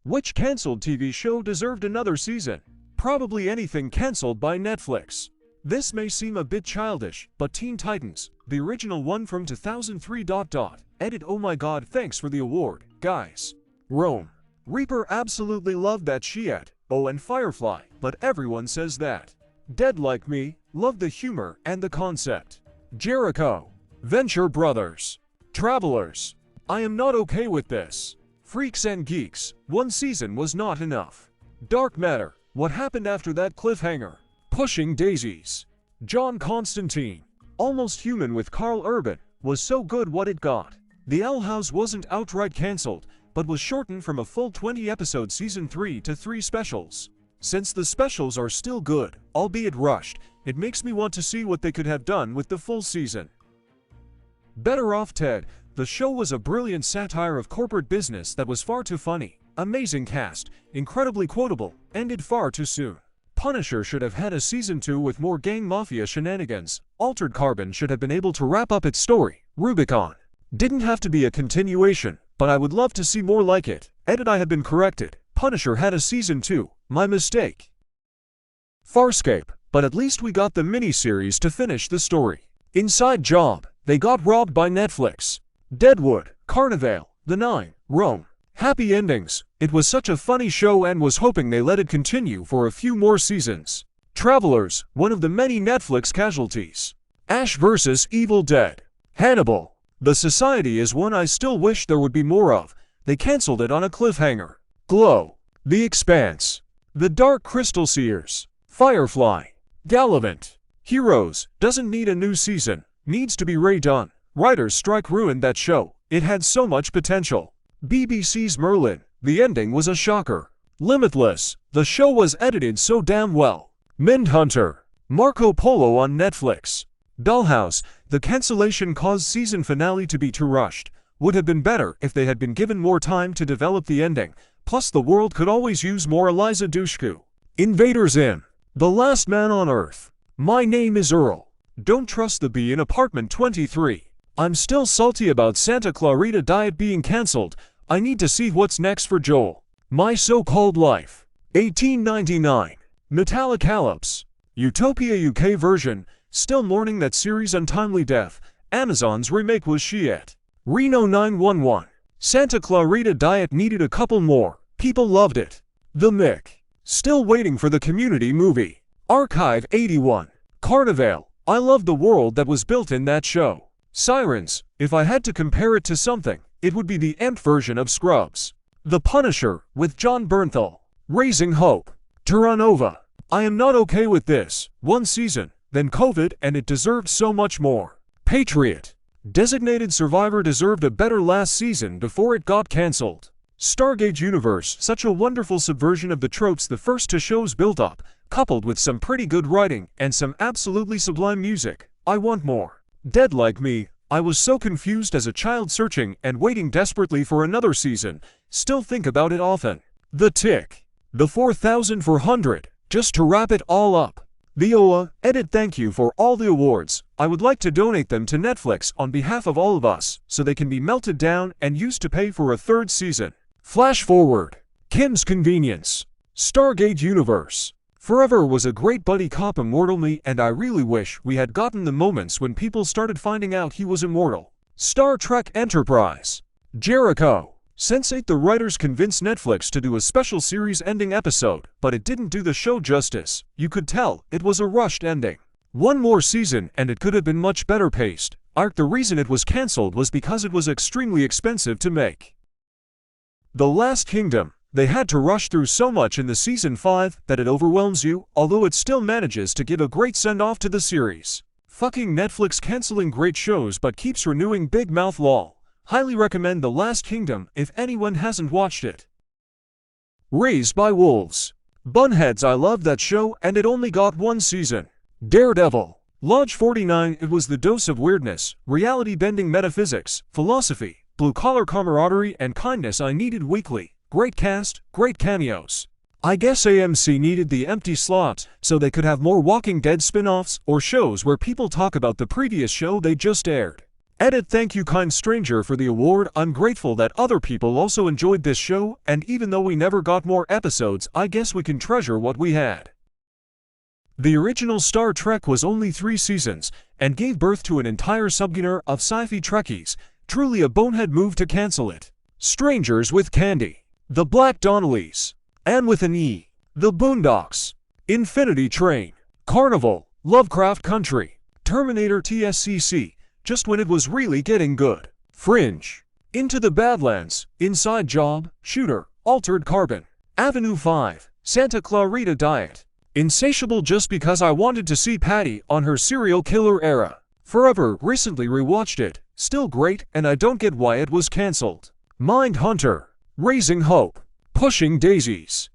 Which cancelled TV show deserved another season? Probably anything cancelled by Netflix. This may seem a bit childish, but Teen Titans, the original one from 2003. Edit. Oh my god, thanks for the award, guys. Rome. Reaper absolutely loved that shit. Oh, and Firefly, but everyone says that. Dead Like Me, loved the humor and the concept. Jericho. Venture Brothers. Travelers. I am not okay with this. Freaks and Geeks, one season was not enough. Dark Matter, what happened after that cliffhanger? Pushing Daisies. John Constantine. Almost Human with Carl Urban, was so good what it got. The Owl House wasn't outright cancelled, but was shortened from a full 20-episode season 3 to 3 specials. Since the specials are still good, albeit rushed, it makes me want to see what they could have done with the full season. Better Off Ted. The show was a brilliant satire of corporate business that was far too funny. Amazing cast, incredibly quotable, ended far too soon. Punisher should have had a season 2 with more gang mafia shenanigans. Altered Carbon should have been able to wrap up its story. Rubicon. Didn't have to be a continuation, but I would love to see more like it. Edit. I have been corrected. Punisher had a season 2. My mistake. Farscape. But at least we got the miniseries to finish the story. Inside Job. They got robbed by Netflix. Deadwood. Carnival. The Nine. Rome. Happy endings. It was such a funny show and was hoping they let it continue for a few more seasons. Travelers. One of the many Netflix casualties. Ash vs. Evil Dead. Hannibal. The Society is one I still wish there would be more of. They cancelled it on a cliffhanger. Glow. The Expanse. The Dark Crystal Seers. Firefly. Gallivant. Heroes. Doesn't need a new season. Needs to be redone. Writers' strike ruined that show. It had so much potential. BBC's Merlin. The ending was a shocker. Limitless. The show was edited so damn well. Mindhunter. Marco Polo on Netflix. Dollhouse. The cancellation caused season finale to be too rushed. Would have been better if they had been given more time to develop the ending. Plus the world could always use more Eliza Dushku. Invaders In. The Last Man on Earth. My Name is Earl. Don't Trust the Bee in Apartment 23. I'm still salty about Santa Clarita Diet being cancelled. I need to see what's next for Joel. My So-Called Life. 1899. Metallicalypse. Utopia UK version. Still mourning that series' untimely death. Amazon's remake was shit. Reno 911. Santa Clarita Diet needed a couple more. People loved it. The Mick. Still waiting for the Community movie. Archive 81. Carnival. I love the world that was built in that show. Sirens. If I had to compare it to something, it would be the amped version of Scrubs. The Punisher, with John Bernthal. Raising Hope. Terranova. I am not okay with this. One season, then COVID, and it deserved so much more. Patriot. Designated Survivor deserved a better last season before it got cancelled. Stargate Universe. Such a wonderful subversion of the tropes the first two shows built up, coupled with some pretty good writing and some absolutely sublime music. I want more. Dead Like Me. I was so confused as a child, searching and waiting desperately for another season. Still think about it often. The Tick. The 4400. Just to wrap it all up. The OA. Edit. Thank you for all the awards. I would like to donate them to Netflix on behalf of all of us, so they can be melted down and used to pay for a third season. Flash forward. Kim's Convenience. Stargate Universe. Forever was a great buddy cop, Immortal Me, and I really wish we had gotten the moments when people started finding out he was immortal. Star Trek Enterprise. Jericho. Sense8. The writers convinced Netflix to do a special series ending episode, but it didn't do the show justice. You could tell it was a rushed ending. One more season and it could have been much better paced. Arc. The reason it was cancelled was because it was extremely expensive to make. The Last Kingdom. They had to rush through so much in the season 5 that it overwhelms you, although it still manages to give a great send-off to the series. Fucking Netflix cancelling great shows but keeps renewing Big Mouth lol. Highly recommend The Last Kingdom if anyone hasn't watched it. Raised by Wolves. Bunheads. I loved that show and it only got one season. Daredevil. Lodge 49. It was the dose of weirdness, reality-bending metaphysics, philosophy, blue-collar camaraderie and kindness I needed weekly. Great cast, great cameos. I guess AMC needed the empty slots so they could have more Walking Dead spin-offs or shows where people talk about the previous show they just aired. Edit. Thank you, kind stranger, for the award. I'm grateful that other people also enjoyed this show, and even though we never got more episodes, I guess we can treasure what we had. The original Star Trek was only 3 seasons, and gave birth to an entire subgenre of sci-fi Trekkies. Truly a bonehead move to cancel it. Strangers with Candy, The Black Donnellys, Anne with an E, The Boondocks, Infinity Train, Carnival, Lovecraft Country, Terminator TSCC, just when it was really getting good. Fringe, Into the Badlands, Inside Job, Shooter, Altered Carbon, Avenue 5, Santa Clarita Diet. Insatiable, just because I wanted to see Patty on her serial killer era. Forever, recently rewatched it, still great, and I don't get why it was cancelled. Mindhunter, Raising Hope, Pushing Daisies,